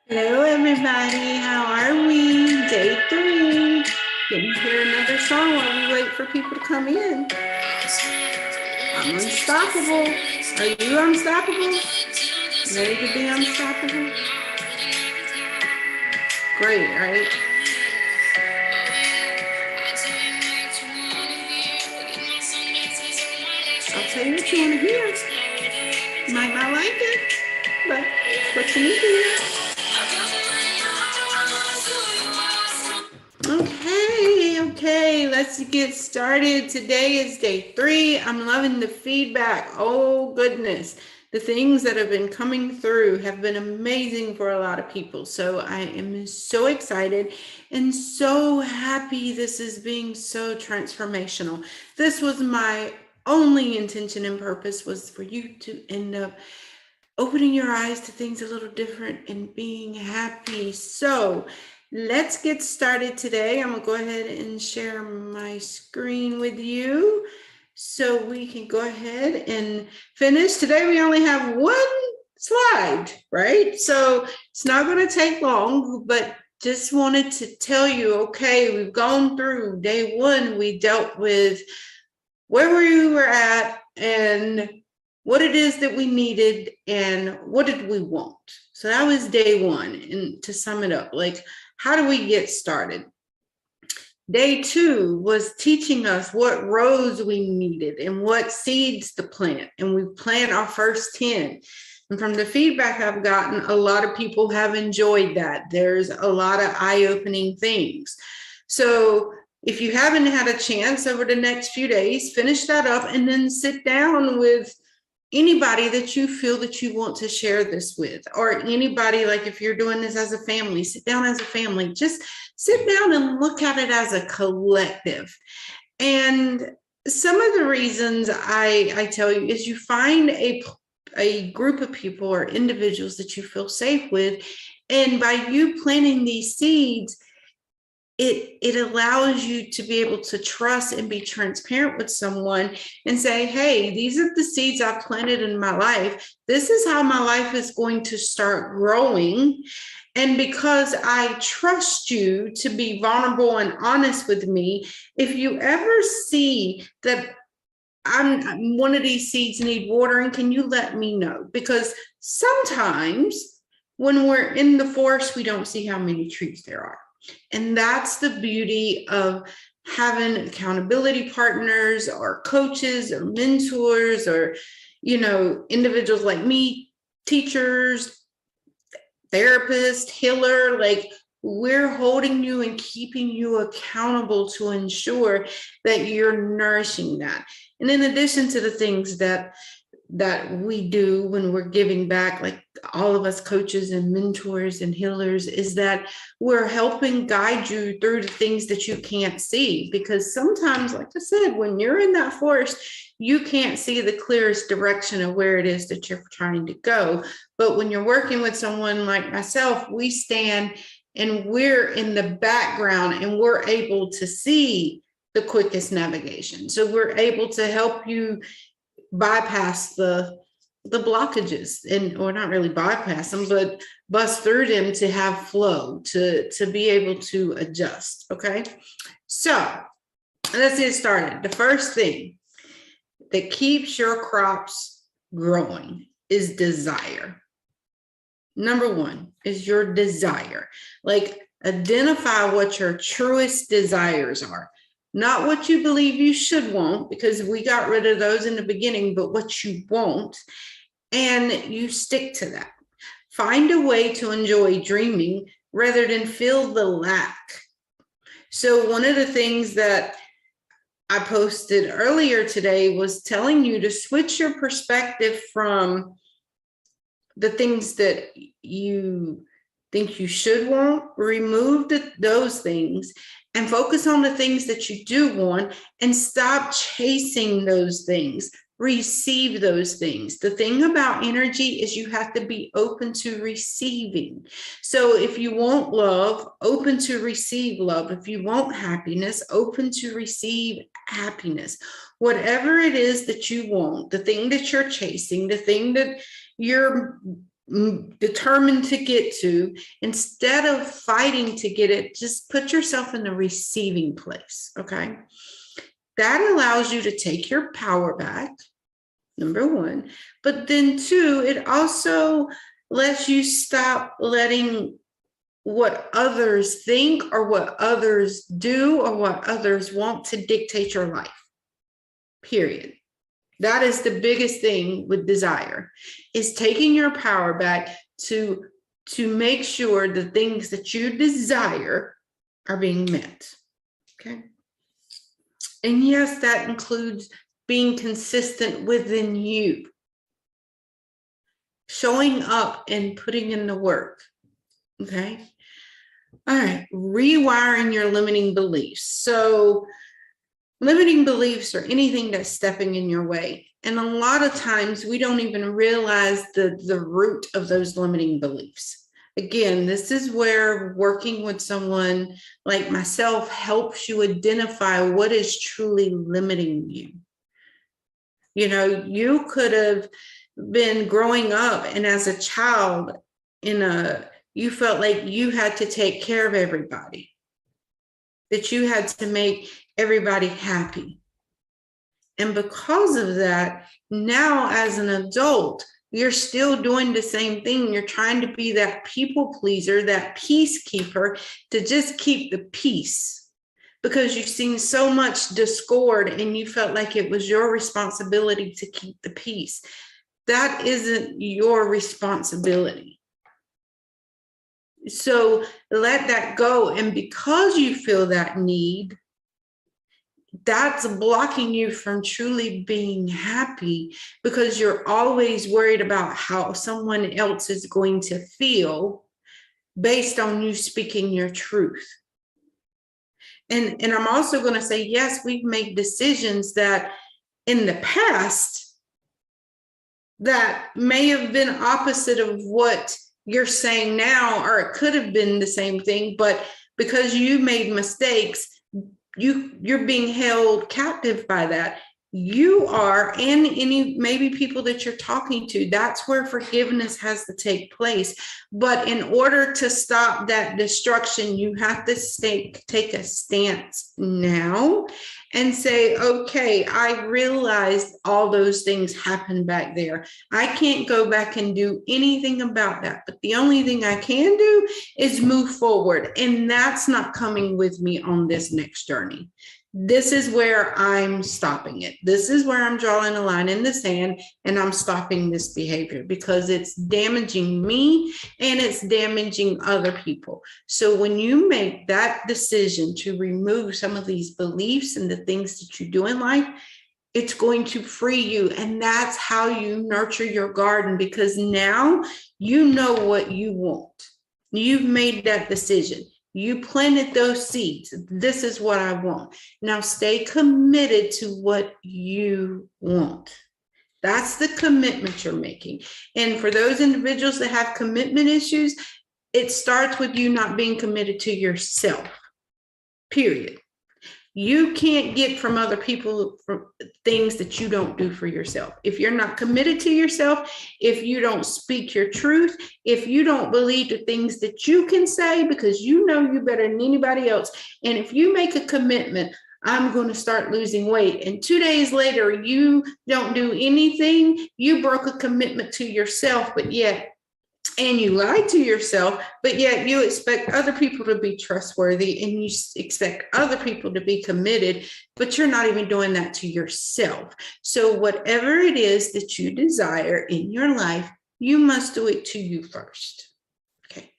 Hello, everybody. How are we? Day 3. Didn't hear another song while we wait for people to come in. I'm unstoppable. Are you unstoppable? Ready to be unstoppable? Great, right? I'll tell you what you want to hear. You might not like it, but it's what you need to hear. Okay, let's get started. Today is day 3. I'm loving the feedback. Oh, goodness. The things that have been coming through have been amazing for a lot of people. So I am so excited and so happy this is being so transformational. This was my only intention and purpose, was for you to end up opening your eyes to things a little different and being happy. So let's get started today. I'm gonna go ahead and share my screen with you so we can go ahead and finish. Today we only have one slide, right? So it's not gonna take long, but just wanted to tell you, okay, we've gone through day 1. We dealt with where we were at and what it is that we needed and what did we want. So that was day 1. And to sum it up, like, how do we get started? Day 2 was teaching us what rows we needed and what seeds to plant. And we plant our first 10. And from the feedback I've gotten, a lot of people have enjoyed that. There's a lot of eye-opening things. So if you haven't had a chance over the next few days, finish that up and then sit down with anybody that you feel that you want to share this with, or anybody, like if you're doing this as a family, sit down as a family, just sit down and look at it as a collective. And some of the reasons I tell you is you find a group of people or individuals that you feel safe with, and by you planting these seeds, it allows you to be able to trust and be transparent with someone and say, hey, these are the seeds I've planted in my life. This is how my life is going to start growing. And because I trust you to be vulnerable and honest with me, if you ever see that I'm one of these seeds need watering, can you let me know? Because sometimes when we're in the forest, we don't see how many trees there are. And that's the beauty of having accountability partners or coaches or mentors or, individuals like me, teachers, therapist, healer, like we're holding you and keeping you accountable to ensure that you're nourishing that. And in addition to the things that we do when we're giving back, like all of us coaches and mentors and healers, is that we're helping guide you through the things that you can't see. Because sometimes, like I said, when you're in that forest, you can't see the clearest direction of where it is that you're trying to go. But when you're working with someone like myself, we stand and we're in the background and we're able to see the quickest navigation. So we're able to help you bypass the blockages, and or not really bypass them, but bust through them to have flow, to be able to adjust. Okay, so let's get started. The first thing that keeps your crops growing is desire. Number 1 is your desire. Like, identify what your truest desires are. Not what you believe you should want, because we got rid of those in the beginning, but what you want, and you stick to that. Find a way to enjoy dreaming rather than feel the lack. So one of the things that I posted earlier today was telling you to switch your perspective from the things that you think you should want, remove those things, and focus on the things that you do want, and stop chasing those things. Receive those things. The thing about energy is you have to be open to receiving. So if you want love, open to receive love. If you want happiness, open to receive happiness. Whatever it is that you want, the thing that you're chasing, the thing that you're determined to get to, instead of fighting to get it, just put yourself in the receiving place, okay? That allows you to take your power back, number one. But then two, it also lets you stop letting what others think or what others do or what others want to dictate your life, period. That is the biggest thing with desire, is taking your power back to make sure the things that you desire are being met, okay? And yes, that includes being consistent within you, showing up and putting in the work, okay? All right, rewiring your limiting beliefs. So limiting beliefs are anything that's stepping in your way. And a lot of times we don't even realize the root of those limiting beliefs. Again, this is where working with someone like myself helps you identify what is truly limiting you. You know, you could have been growing up and as a child you felt like you had to take care of everybody, that you had to make everybody happy. And because of that, now as an adult, you're still doing the same thing. You're trying to be that people pleaser, that peacekeeper, to just keep the peace, because you've seen so much discord and you felt like it was your responsibility to keep the peace. That isn't your responsibility. So let that go. And because you feel that need, that's blocking you from truly being happy, because you're always worried about how someone else is going to feel based on you speaking your truth. And I'm also going to say, yes, we've made decisions that in the past that may have been opposite of what you're saying now, or it could have been the same thing, but because you made mistakes, you're being held captive by that. You are, and any maybe people that you're talking to, that's where forgiveness has to take place. But in order to stop that destruction, you have to take a stance now and say, okay, I realized all those things happened back there. I can't go back and do anything about that. But the only thing I can do is move forward. And that's not coming with me on this next journey. This is where I'm stopping it. This is where I'm drawing a line in the sand, and I'm stopping this behavior because it's damaging me and it's damaging other people. So when you make that decision to remove some of these beliefs and the things that you do in life, it's going to free you. And that's how you nurture your garden, because now you know what you want. You've made that decision. You planted those seeds. This is what I want. Now stay committed to what you want. That's the commitment you're making. And for those individuals that have commitment issues, it starts with you not being committed to yourself, period. You can't get from other people for things that you don't do for yourself. If you're not committed to yourself, if you don't speak your truth, if you don't believe the things that you can say because you know you better than anybody else, and if you make a commitment, I'm going to start losing weight, and 2 days later you don't do anything, you broke a commitment to yourself, and you lied to yourself, but yet you expect other people to be trustworthy and you expect other people to be committed, but you're not even doing that to yourself. So whatever it is that you desire in your life, you must do it to you first. Okay.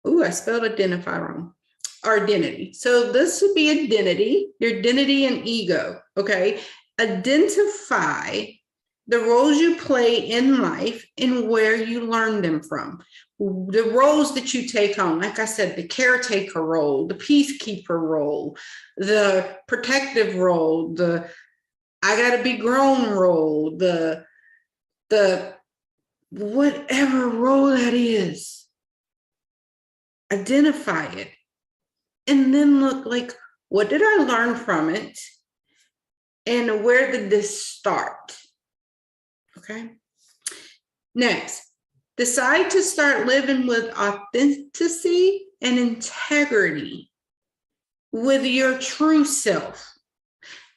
Ooh, I spelled identify wrong. Identity. So this would be identity, your identity and ego. Okay. Identify the roles you play in life and where you learn them from. The roles that you take on, like I said, the caretaker role, the peacekeeper role, the protective role, the I gotta be grown role, the whatever role that is. Identify it. And then look, like, what did I learn from it? And where did this start? Okay. Next, Decide to start living with authenticity and integrity, with your true self,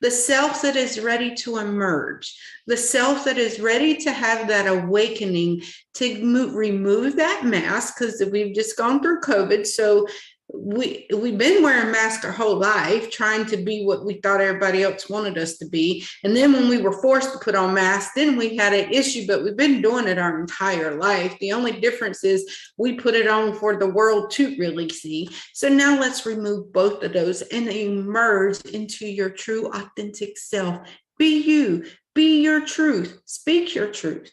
the self that is ready to emerge, the self that is ready to have that awakening, to remove that mask, because we've just gone through COVID. So we've been wearing masks our whole life, trying to be what we thought everybody else wanted us to be. And then when we were forced to put on masks, then we had an issue, but we've been doing it our entire life. The only difference is we put it on for the world to really see. So now let's remove both of those and emerge into your true, authentic self. Be you, be your truth, speak your truth.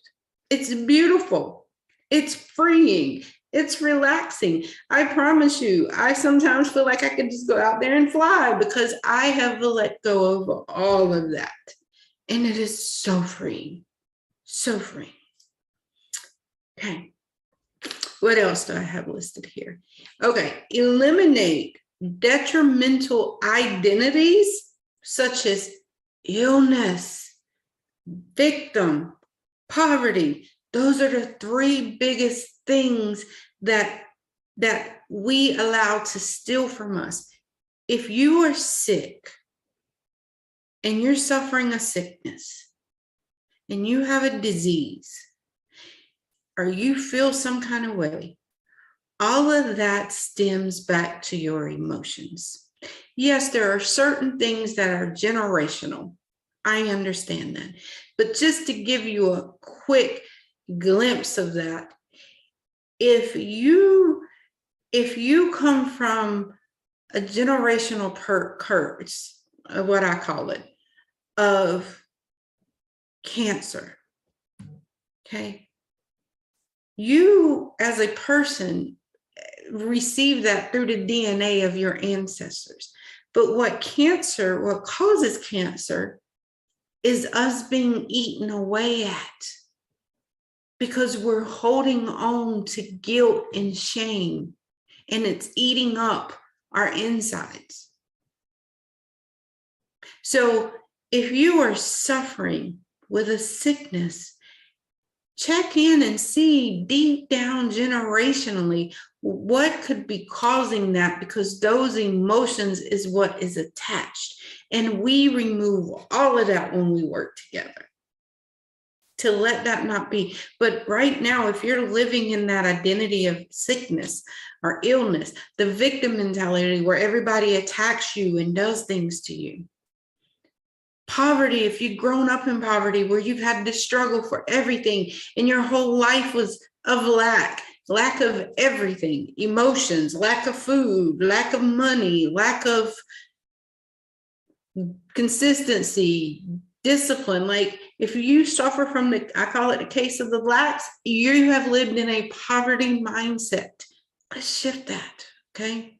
It's beautiful. It's freeing. It's relaxing. I promise you, I sometimes feel like I could just go out there and fly because I have let go of all of that. And it is so freeing. So freeing. Okay. What else do I have listed here? Okay. Eliminate detrimental identities such as illness, victim, poverty. Those are the three biggest things that we allow to steal from us. If you are sick and you're suffering a sickness and you have a disease or you feel some kind of way, all of that stems back to your emotions. Yes, there are certain things that are generational. I understand that. But just to give you a quick glimpse of that, if you come from a generational curse, what I call it, of cancer, okay, you as a person receive that through the DNA of your ancestors. But what causes cancer is us being eaten away at, because we're holding on to guilt and shame, and it's eating up our insides. So if you are suffering with a sickness, check in and see deep down generationally what could be causing that, because those emotions is what is attached. And we remove all of that when we work together to let that not be. But right now, if you're living in that identity of sickness or illness, the victim mentality where everybody attacks you and does things to you, poverty, if you've grown up in poverty where you've had to struggle for everything and your whole life was of lack of everything, emotions, lack of food, lack of money, lack of consistency, discipline. Like if you suffer from I call it the case of the blacks, you have lived in a poverty mindset. Let's shift that, okay?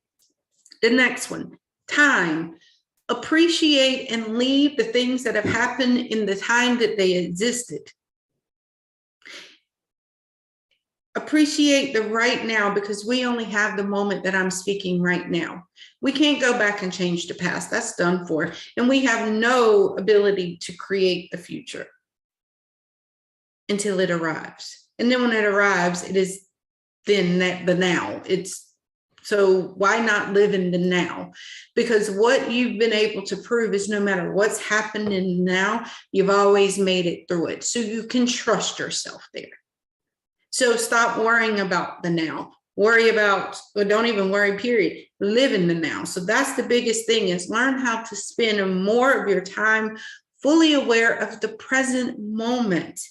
The next one, time. Appreciate and leave the things that have happened in the time that they existed. Appreciate the right now, because we only have the moment that I'm speaking right now. We can't go back and change the past. That's done for. And we have no ability to create the future until it arrives. And then when it arrives, it is then the now. So why not live in the now? Because what you've been able to prove is no matter what's happening now, you've always made it through it. So you can trust yourself there. So stop worrying about the now. Don't even worry, period. Live in the now. So that's the biggest thing, is learn how to spend more of your time fully aware of the present moment.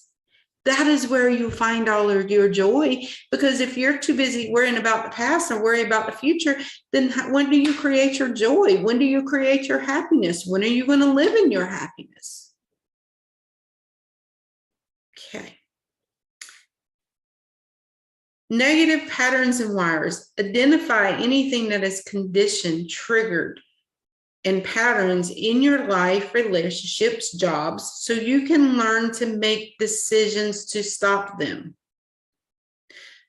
That is where you find all of your joy. Because if you're too busy worrying about the past or worry about the future, then when do you create your joy? When do you create your happiness? When are you going to live in your happiness? Okay. Negative patterns and wires. Identify anything that is conditioned, triggered, and patterns in your life, relationships, jobs, so you can learn to make decisions to stop them.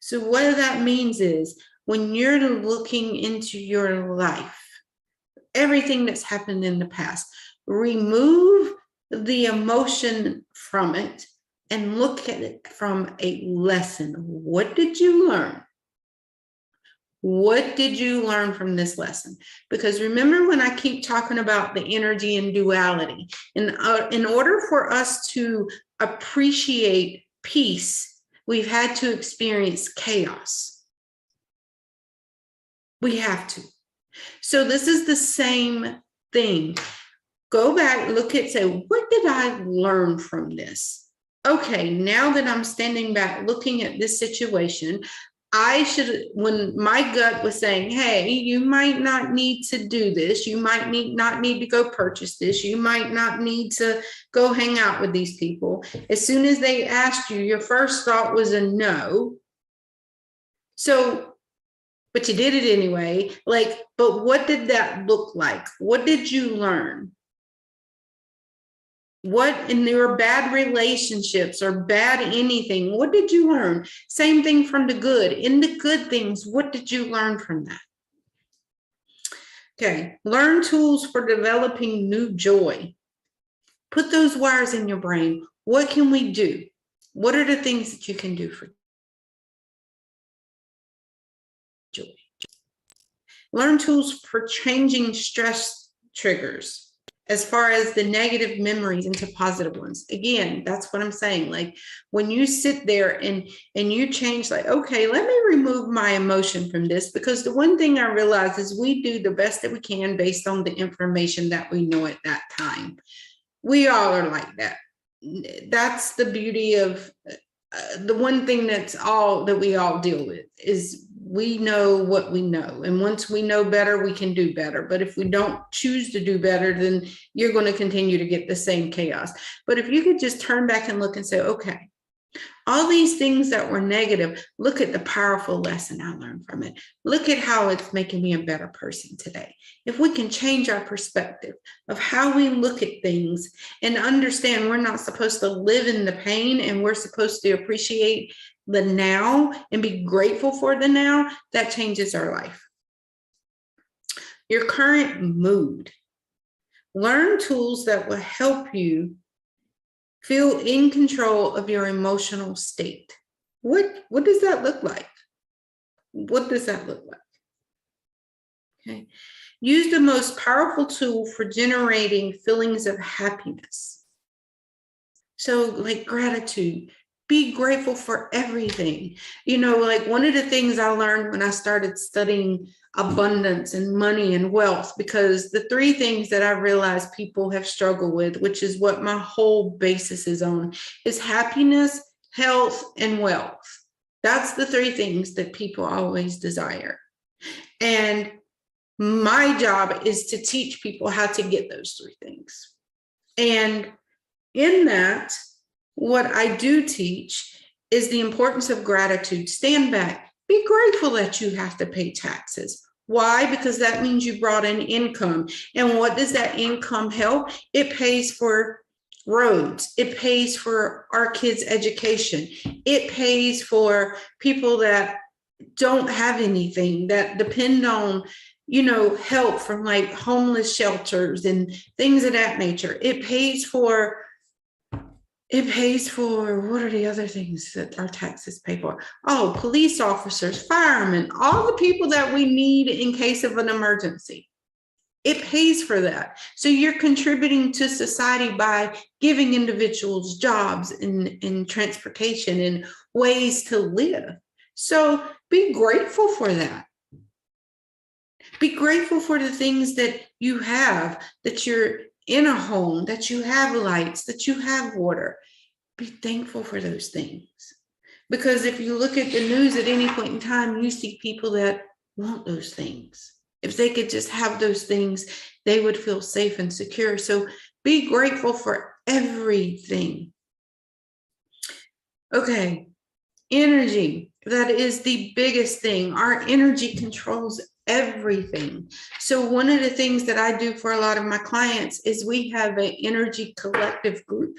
So what that means is when you're looking into your life, everything that's happened in the past, remove the emotion from it and look at it from a lesson. What did you learn? What did you learn from this lesson? Because remember when I keep talking about the energy and duality, in order for us to appreciate peace, we've had to experience chaos. We have to. So this is the same thing. Go back, look at, say, what did I learn from this? Okay, now that I'm standing back looking at this situation, I should, when my gut was saying, hey, you might not need to do this. You might not need to go purchase this. You might not need to go hang out with these people. As soon as they asked you, your first thought was a no. So, but you did it anyway. Like, but what did that look like? What did you learn? What in your bad relationships or bad anything, what did you learn? Same thing from the good. In the good things, what did you learn from that? Okay, learn tools for developing new joy. Put those wires in your brain. What can we do? What are the things that you can do for joy? Learn tools for changing stress triggers, as far as the negative memories into positive ones. Again, that's what I'm saying. Like when you sit there and you change, like, okay, let me remove my emotion from this, because the one thing I realize is we do the best that we can based on the information that we know at that time. We all are like that. That's the beauty of the one thing that we all deal with is we know what we know. And once we know better, we can do better. But if we don't choose to do better, then you're going to continue to get the same chaos. But if you could just turn back and look and say, okay, all these things that were negative, look at the powerful lesson I learned from it. Look at how it's making me a better person today. If we can change our perspective of how we look at things and understand we're not supposed to live in the pain and we're supposed to appreciate the now and be grateful for the now, that changes our life. Your current mood. Learn tools that will help you feel in control of your emotional state. What does that look like? What does that look like? Okay. Use the most powerful tool for generating feelings of happiness. So like gratitude, be grateful for everything. You know, like one of the things I learned when I started studying abundance and money and wealth, because the three things that I realized people have struggled with, which is what my whole basis is on, is happiness, health, and wealth. That's the three things that people always desire. And my job is to teach people how to get those three things. And in that, what I do teach is the importance of gratitude. Stand back. Be grateful that you have to pay taxes. Why? Because that means you brought in income. And what does that income help? It pays for roads. It pays for our kids' education. It pays for people that don't have anything, that depend on, you know, help from like homeless shelters and things of that nature. It pays for, what are the other things that our taxes pay for? Oh, police officers, firemen, all the people that we need in case of an emergency. It pays for that. So you're contributing to society by giving individuals jobs and transportation and ways to live. So be grateful for that. Be grateful for the things that you have, that you're in a home, that you have lights, that you have water. Be thankful for those things. Because if you look at the news at any point in time, you see people that want those things. If they could just have those things, they would feel safe and secure. So be grateful for everything. Okay, energy. That is the biggest thing. Our energy controls everything. So one of the things that I do for a lot of my clients is we have an energy collective group.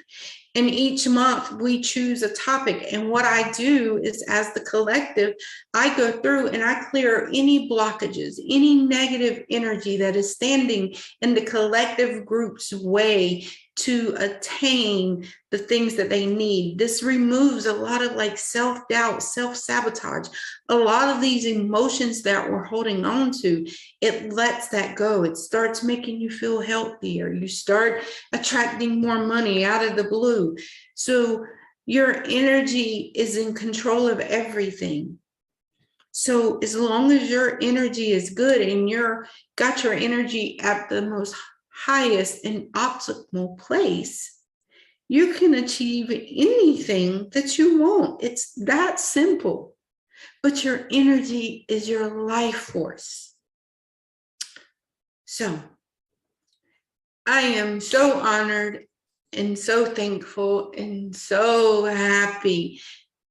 And each month we choose a topic. And what I do is, as the collective, I go through and I clear any blockages, any negative energy that is standing in the collective group's way to attain the things that they need. This removes a lot of like self-doubt, self-sabotage, a lot of these emotions that we're holding on to. It lets that go. It starts making you feel healthier. You start attracting more money out of the blue. So your energy is in control of everything. So as long as your energy is good and you're got your energy at the most highest and optimal place, you can achieve anything that you want. It's that simple. But your energy is your life force. So I am so honored and so thankful and so happy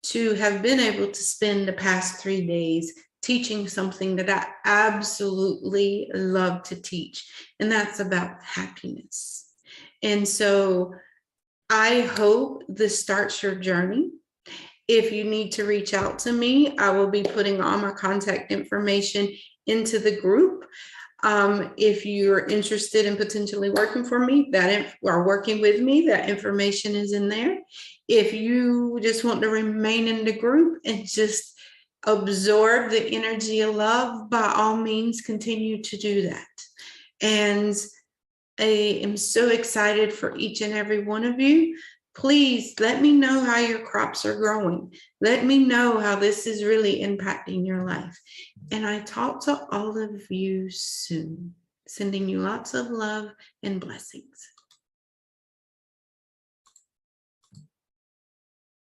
to have been able to spend the past 3 days teaching something that I absolutely love to teach, and that's about happiness. And so I hope this starts your journey. If you need to reach out to me, I will be putting all my contact information into the group. If you're interested in potentially working for me, or working with me, that information is in there. If you just want to remain in the group and just absorb the energy of love, by all means, continue to do that. And I am so excited for each and every one of you. Please let me know how your crops are growing. Let me know how this is really impacting your life. And I talk to all of you soon. Sending you lots of love and blessings.